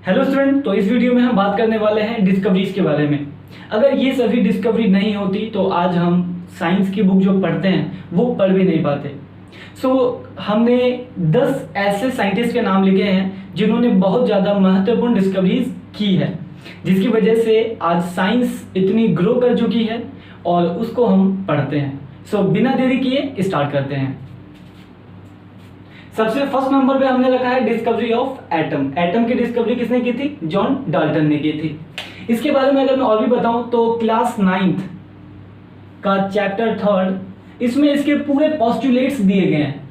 Hello student, तो इस video में हम बात करने वाले हैं डिस्कवरीज के बारे में। अगर ये सभी डिस्कवरी नहीं होती तो आज हम साइंस की बुक जो पढ़ते हैं वो पढ़ भी नहीं पाते। हमने 10 ऐसे साइंटिस्ट के नाम लिखे हैं जिन्होंने बहुत ज़्यादा महत्वपूर्ण डिस्कवरीज की है, जिसकी वजह से आज साइंस इतनी ग्रो कर चुकी है और उसको हम पढ़ते हैं। बिना देरी किए स्टार्ट करते हैं। सबसे फर्स्ट नंबर पे हमने रखा है डिस्कवरी ऑफ एटम। एटम की डिस्कवरी किसने की थी? जॉन डाल्टन ने की थी। इसके बारे में अगर मैं और भी बताऊं तो क्लास 9th का चैप्टर 3 इसमें इसके पूरे पोस्टुलेट्स दिए गए हैं।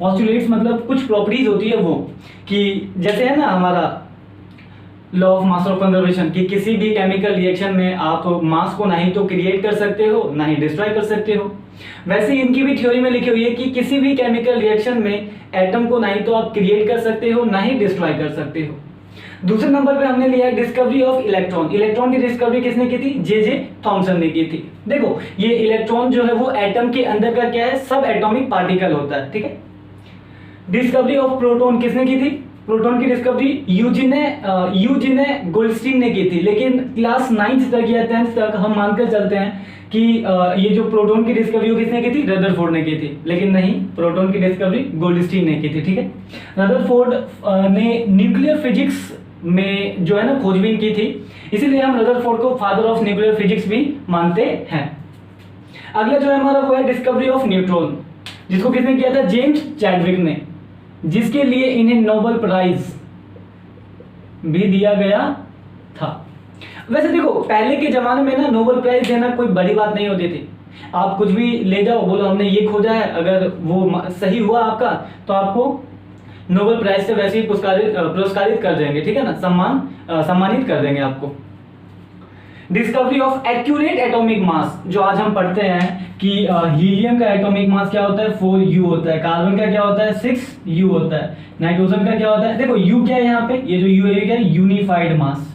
पोस्टुलेट्स मतलब कुछ प्रॉपर्टीज होती है वो, कि जैसे है ना हमारा law of mass of conservation, कि किसी भी केमिकल रिएक्शन में आप मास को ना ही तो क्रिएट कर सकते हो ना ही डिस्ट्रॉय कर सकते हो। वैसे ही इनकी भी थ्योरी में लिखी हुई है कि किसी भी केमिकल रिएक्शन में एटम को ना ही तो आप क्रिएट कर सकते हो ना ही डिस्ट्रॉय कर सकते हो। दूसरे नंबर पे हमने लिया है डिस्कवरी ऑफ इलेक्ट्रॉन। इलेक्ट्रॉन की डिस्कवरी किसने की थी? जे थॉमसन ने की थी। देखो ये इलेक्ट्रॉन जो है वो एटम के अंदर का क्या है? सब एटॉमिक पार्टिकल होता है, ठीक है। डिस्कवरी ऑफ प्रोटॉन किसने की थी? प्रोटॉन की डिस्कवरी यूजीन गोल्डस्टीन ने की थी। लेकिन क्लास 9th तक या 10th तक हम मानकर चलते हैं कि ये जो प्रोटॉन की डिस्कवरी किसने की थी? रदरफोर्ड ने की थी। लेकिन नहीं, प्रोटॉन की डिस्कवरी गोल्डस्टीन ने की थी, ठीक है। रदरफोर्ड ने न्यूक्लियर फिजिक्स में जो है ना खोजबीन की थी, इसीलिए हम रदरफोर्ड को फादर ऑफ न्यूक्लियर फिजिक्स भी मानते हैं। अगला जो है हमारा वो है डिस्कवरी ऑफ न्यूट्रॉन, जिसको किसने किया था? जेम्स चैडविक ने, जिसके लिए इन्हें नोबेल प्राइज भी दिया गया था। वैसे देखो पहले के जमाने में ना नोबेल प्राइज देना कोई बड़ी बात नहीं होती थी। आप कुछ भी ले जाओ, बोलो हमने ये खोजा है, अगर वो सही हुआ आपका तो आपको नोबेल प्राइज से वैसे ही पुरस्कारित कर देंगे, ठीक है ना, सम्मानित कर देंगे आपको। Discovery of accurate atomic mass, जो आज हम पढ़ते हैं कि हीलियम का एटॉमिक मास क्या होता है? 4U होता है। कार्बन का क्या होता है? 6U होता है। नाइट्रोजन का क्या होता है? देखो U क्या है यहाँ पे? ये जो U है क्या है? यूनिफाइड मास।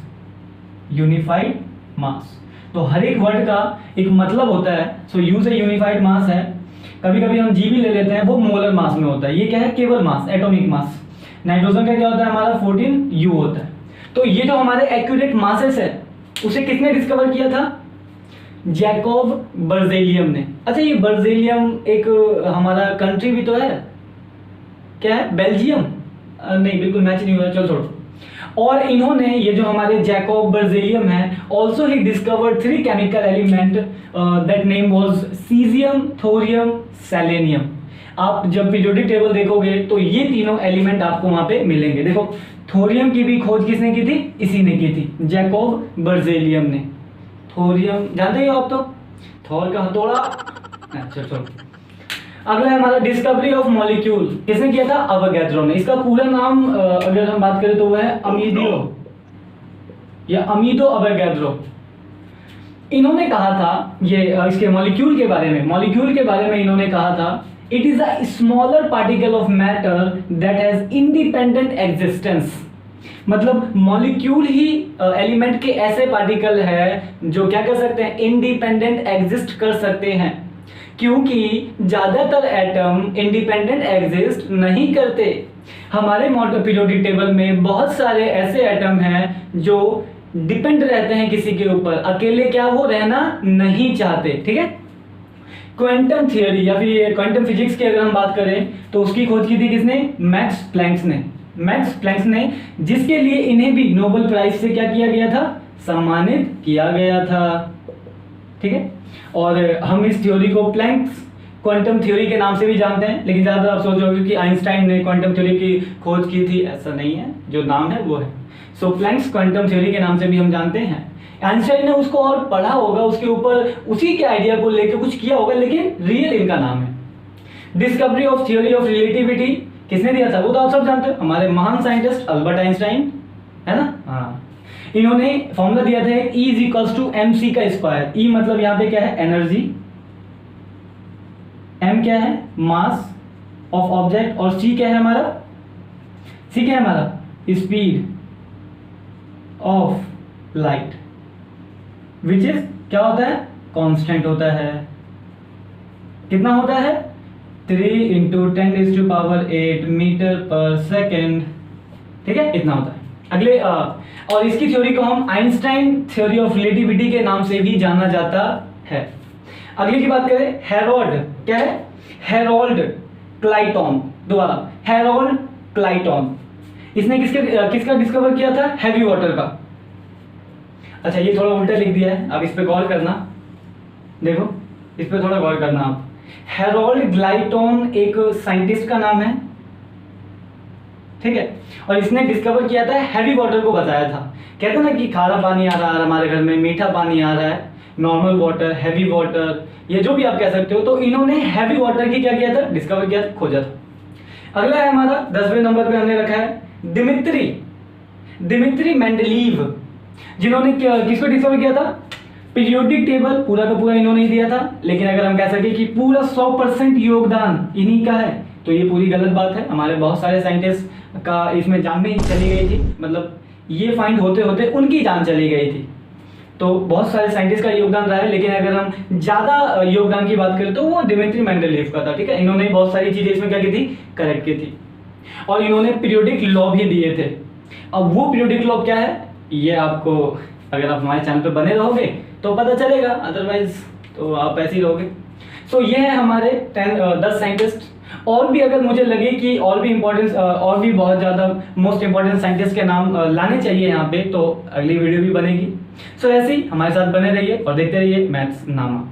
यूनिफाइड मास, तो हर एक वर्ड का एक मतलब होता है। U से यूनिफाइड मास है। कभी कभी हम G भी ले लेते हैं, वो मोलर मास में होता है। ये क्या है? केवल मास, एटॉमिक मास। नाइट्रोजन का क्या होता है हमारा? 14U होता है। तो ये जो हमारे एक्यूरेट मासेस है उसे किसने डिस्कवर किया था? जैकब बर्जेलियम ने। अच्छा, ये बर्जेलियम एक हमारा कंट्री भी तो है, क्या है? बेल्जियम? नहीं, बिल्कुल मैच नहीं हुआ, चलो छोड़ो। और इन्होंने, ये जो हमारे जैकब बर्जेलियम है, also he discovered 3 chemical element that name was caesium, thorium, selenium. आप जब पीरियोडिक टेबल देखोगे तो ये तीनों एलिमेंट आपको वहां पे मिलेंगे। देखो थोरियम की भी खोज किसने की थी? इसी ने की थी, जैकब बर्जेलियम ने। थोरियम जानते ही हो आप तो, थोर का हथौड़ा। अच्छा चलो, अगला है हमारा डिस्कवरी ऑफ मॉलिक्यूल, किसने किया था? अवोगाड्रो ने। इसका पूरा नाम अगर हम बात करें तो वो है अमीडो या अमीडो अवोगाड्रो। इन्होंने कहा था ये इसके मॉलिक्यूल के बारे में इन्होंने कहा था, it is a smaller particle of matter that has independent existence. मतलब मॉलिक्यूल ही एलिमेंट के ऐसे पार्टिकल है जो क्या कर सकते हैं? इंडिपेंडेंट एग्जिस्ट कर सकते हैं, क्योंकि ज्यादातर एटम इंडिपेंडेंट एग्जिस्ट नहीं करते। हमारे पीरियोडिक टेबल में बहुत सारे ऐसे एटम हैं जो डिपेंड रहते हैं किसी के ऊपर, अकेले क्या वो रहना नहीं चाहते, ठीक है। क्वांटम थियरी या फिर क्वांटम फिजिक्स की अगर हम बात करें तो उसकी खोज की थी किसने? मैक्स प्लैंक ने, जिसके लिए इन्हें भी नोबेल प्राइज से क्या किया गया था? सम्मानित किया गया था, ठीक है। और हम इस थ्योरी को प्लैंक्स क्वांटम थ्योरी के नाम से भी जानते हैं, लेकिन ज्यादातर आप सोच रहे हो कि आइंस्टाइन ने क्वांटम थ्योरी की खोज की थी, ऐसा नहीं है, जो नाम है वो है। प्लैंक्स क्वांटम थ्योरी के नाम से भी हम जानते हैं। आइंस्टाइन ने उसको और पढ़ा होगा, उसके ऊपर उसी के आइडिया को लेकर कुछ किया होगा, लेकिन रियल इनका नाम है। Discovery of theory of relativity किसने दिया था? वो तो आप सब जानते हो, हमारे महान साइंटिस्ट अल्बर्ट आइंस्टाइन, है ना। हाँ, इन्होंने फॉर्मूला दिया था E = mc का स्क्वायर। E मतलब यहाँ पे क्या है? एनर्जी, m क्या है? मास ऑफ ऑब्जेक्ट, और c क्या है हमारा? Speed of light, which is क्या होता है? कांस्टेंट होता है। कितना होता है? 3 × 10⁸ मीटर पर सेकेंड, ठीक है, इतना होता है। अगले और इसकी थ्योरी को हम आइंस्टाइन थ्योरी ऑफ रिलेटिविटी के नाम से भी जाना जाता है। अगली की बात करें, हेरोल्ड, क्या है, हेरोल्ड क्लाइटॉन, दोबारा हेरोल्ड क्लाइटॉन, इसने किसका डिस्कवर किया था, हैवी वाटर का। अच्छा ये थोड़ा उल्टा लिख दिया है, अब इस पे गौर करना, देखो इस पे थोड़ा गौर करना आप। हेरोल्ड ग्लाइटॉन एक साइंटिस्ट का नाम है, ठीक है, और इसने डिस्कवर किया था, हैवी वाटर को बताया था। कहते हैं ना कि खारा पानी आ रहा है हमारे घर में, मीठा पानी आ रहा है, नॉर्मल वाटर, हैवी वाटर, ये जो भी आप कह सकते हो, तो इन्होंने हैवी वाटर की क्या किया था, डिस्कवर किया था, खोजा था। अगला है हमारा 10वें नंबर पे हमने रखा है दिमित्री मेंडलीव, जिन्होंने किसको डिस्कवर किया था, पीरियोडिक टेबल पूरा का पूरा इन्होंने ही दिया था, लेकिन अगर हम कह सके कि पूरा 100% योगदान इन्हीं का है तो ये पूरी गलत बात है। हमारे बहुत सारे साइंटिस्ट का इसमें जान भी चली गई थी, मतलब ये फाइंड होते होते उनकी जान चली गई थी। तो बहुत सारे साइंटिस्ट का योगदान रहा है, लेकिन अगर हम ज़्यादा योगदान की बात करें तो वो दिमित्री मेंडलीव का था, ठीक है। इन्होंने बहुत सारी चीज़ें इसमें क्या की थी, करेक्ट की थी, और इन्होंने पीरियोडिक लॉ भी दिए थे। अब वो पीरियोडिक लॉ क्या है, ये आपको अगर आप हमारे चैनल पर बने रहोगे तो पता चलेगा, अदरवाइज तो आप ऐसे ही रहोगे। सो ये है हमारे 10 साइंटिस्ट। और भी अगर मुझे लगे कि और भी इम्पोर्टेंस और भी बहुत ज़्यादा मोस्ट इम्पोर्टेंट साइंटिस्ट के नाम लाने चाहिए यहाँ पे, तो अगली वीडियो भी बनेगी। सो ऐसे ही हमारे साथ बने रहिए और देखते रहिए मैथ्स नामा।